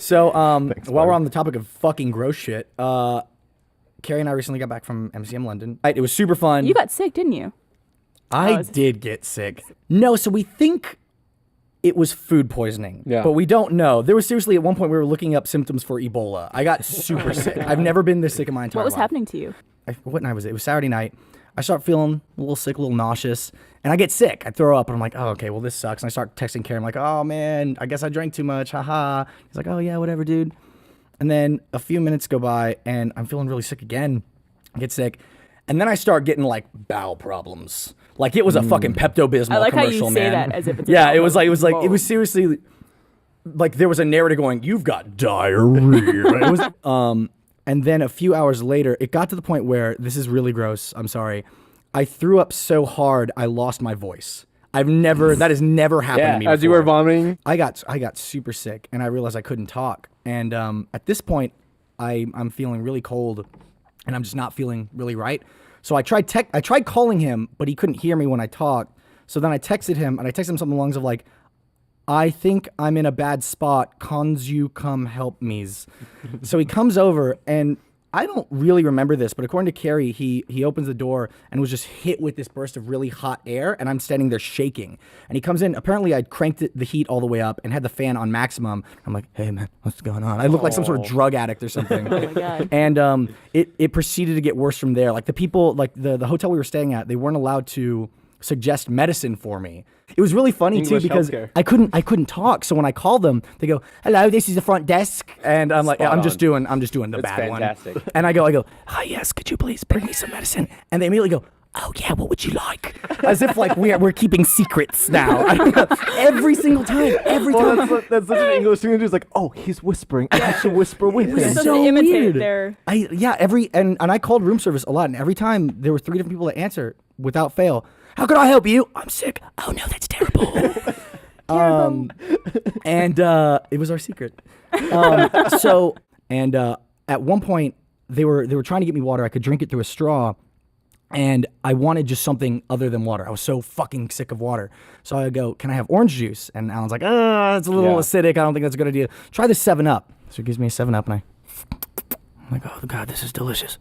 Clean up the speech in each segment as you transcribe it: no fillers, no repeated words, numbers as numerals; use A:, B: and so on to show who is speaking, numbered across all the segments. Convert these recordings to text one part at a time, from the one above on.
A: So, while we're on the topic of fucking gross shit, Carrie and I recently got back from MCM London. It was super fun.
B: You got sick, didn't you?
A: I did get sick. No, so we think it was food poisoning, but we don't know. There was seriously, at one point, we were looking up symptoms for Ebola. I got super sick. I've never been this sick in my entire life.
B: What was happening to you?
A: What night was it? It was Saturday night. I start feeling a little sick, a little nauseous, and I get sick. I throw up, and I'm like, oh, okay, well, this sucks. And I start texting Carrie. I'm like, oh, man, I guess I drank too much. Haha. He's like, oh, yeah, whatever, dude. And then a few minutes go by, and I'm feeling really sick again. I get sick. And then I start getting, like, bowel problems. Like, it was a fucking Pepto-Bismol commercial, man.
B: I like how you say that as if it's
A: it was seriously, like, there was a narrator going, you've got diarrhea. It was, and then a few hours later, it got to the point where, this is really gross, I'm sorry, I threw up so hard, I lost my voice. That has never happened to me before.
C: As you were vomiting?
A: I got super sick, and I realized I couldn't talk. And at this point, I'm feeling really cold, and I'm just not feeling really right. So I tried calling him, but he couldn't hear me when I talked. So then I texted him, and I texted him something along the lines of like, I think I'm in a bad spot. Cons you come help me's. So he comes over, and I don't really remember this, but according to Carrie, he opens the door and was just hit with this burst of really hot air, and I'm standing there shaking. And he comes in. Apparently, I'd cranked the heat all the way up and had the fan on maximum. I'm like, hey, man, what's going on? I look like some sort of drug addict or something.
B: Oh, my God.
A: And it proceeded to get worse from there. Like, the people, like the hotel we were staying at, they weren't allowed to suggest medicine for me. It was really funny
C: English
A: too because
C: healthcare.
A: I couldn't talk. So when I called them, they go, "Hello, this is the front desk," and I'm like, I'm just doing the bad
C: fantastic.
A: one. And I go, "Hi, yes, could you please bring me some medicine?" And they immediately go, "Oh yeah, what would you like?" As if like we're keeping secrets now. Every single time.
C: That's such an English thing to do. It's like, oh, he's whispering. I should whisper with
B: You're
C: him.
B: supposed
A: so
B: to imitate
A: weird.
B: their...
A: And I called room service a lot, and every time there were 3 different people that answer without fail. How can I help you? I'm sick. Oh no, that's terrible. And it was our secret. At one point they were trying to get me water. I could drink it through a straw, and I wanted just something other than water. I was so fucking sick of water. So I go, "Can I have orange juice?" And Alan's like, it's a little acidic. I don't think that's a good idea. Try the 7-Up. So he gives me a 7-Up, and I'm like, oh God, this is delicious.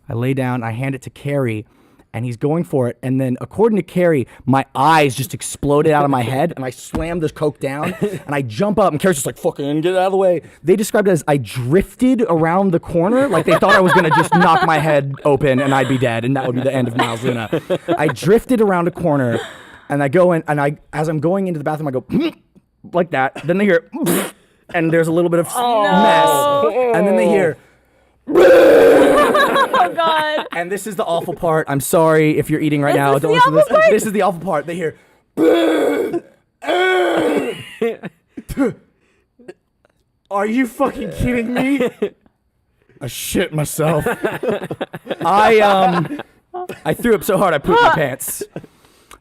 A: I lay down. I hand it to Carrie. And he's going for it. And then, according to Carrie, my eyes just exploded out of my head. And I slammed this Coke down. And I jump up. And Carrie's just like, fucking get out of the way. They described it as I drifted around the corner. Like they thought I was going to just knock my head open and I'd be dead. And that would be the end of Miles Luna. I drifted around a corner. And I go in. And as I'm going into the bathroom, I go, like that. Then they hear, and there's a little bit of mess. And then they hear,
B: Oh, God.
A: and this is the awful part. I'm sorry if you're eating right now. Don't listen to this. This is the awful part. They hear, are you fucking kidding me? I shit myself. I threw up so hard I pooped my pants.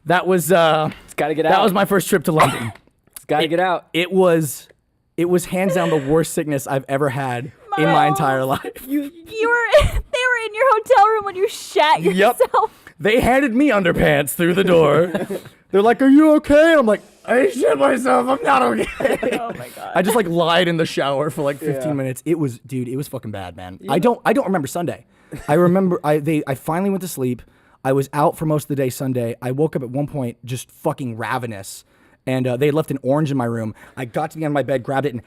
A: That was
C: It's gotta get out.
A: That was my first trip to London.
C: It's gotta get out.
A: It was hands down the worst sickness I've ever had in my entire life.
B: They were in your hotel room when you shat yourself.
A: Yep. They handed me underpants through the door. They're like, "Are you okay?" And I'm like, "I shit myself. I'm not okay."
B: Oh my God.
A: I just like lied in the shower for like 15 minutes. It was fucking bad, man. Yeah. I don't remember Sunday. I remember I finally went to sleep. I was out for most of the day Sunday. I woke up at one point just fucking ravenous. And they had left an orange in my room. I got to the end of my bed, grabbed it, and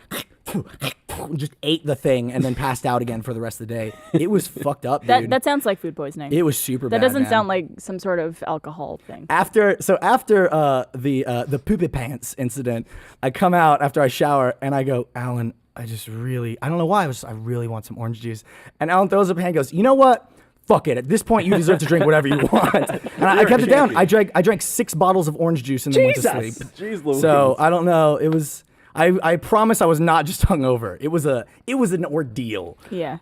A: just ate the thing, and then passed out again for the rest of the day. It was fucked up, dude.
B: That sounds like food poisoning.
A: It was super bad.
B: That doesn't
A: man.
B: sound like some sort of alcohol thing.
A: After the Poopy Pants incident, I come out after I shower, and I go, "Alan, I don't know why, I really want some orange juice." And Alan throws up a hand and goes, "You know what? Fuck it. At this point, you deserve to drink whatever you want." And I kept it down. I drank 6 bottles of orange juice and then went to sleep.
C: Jeez Louise.
A: So I don't know. It was. I promise I was not just hungover. It was an ordeal.
B: Yeah.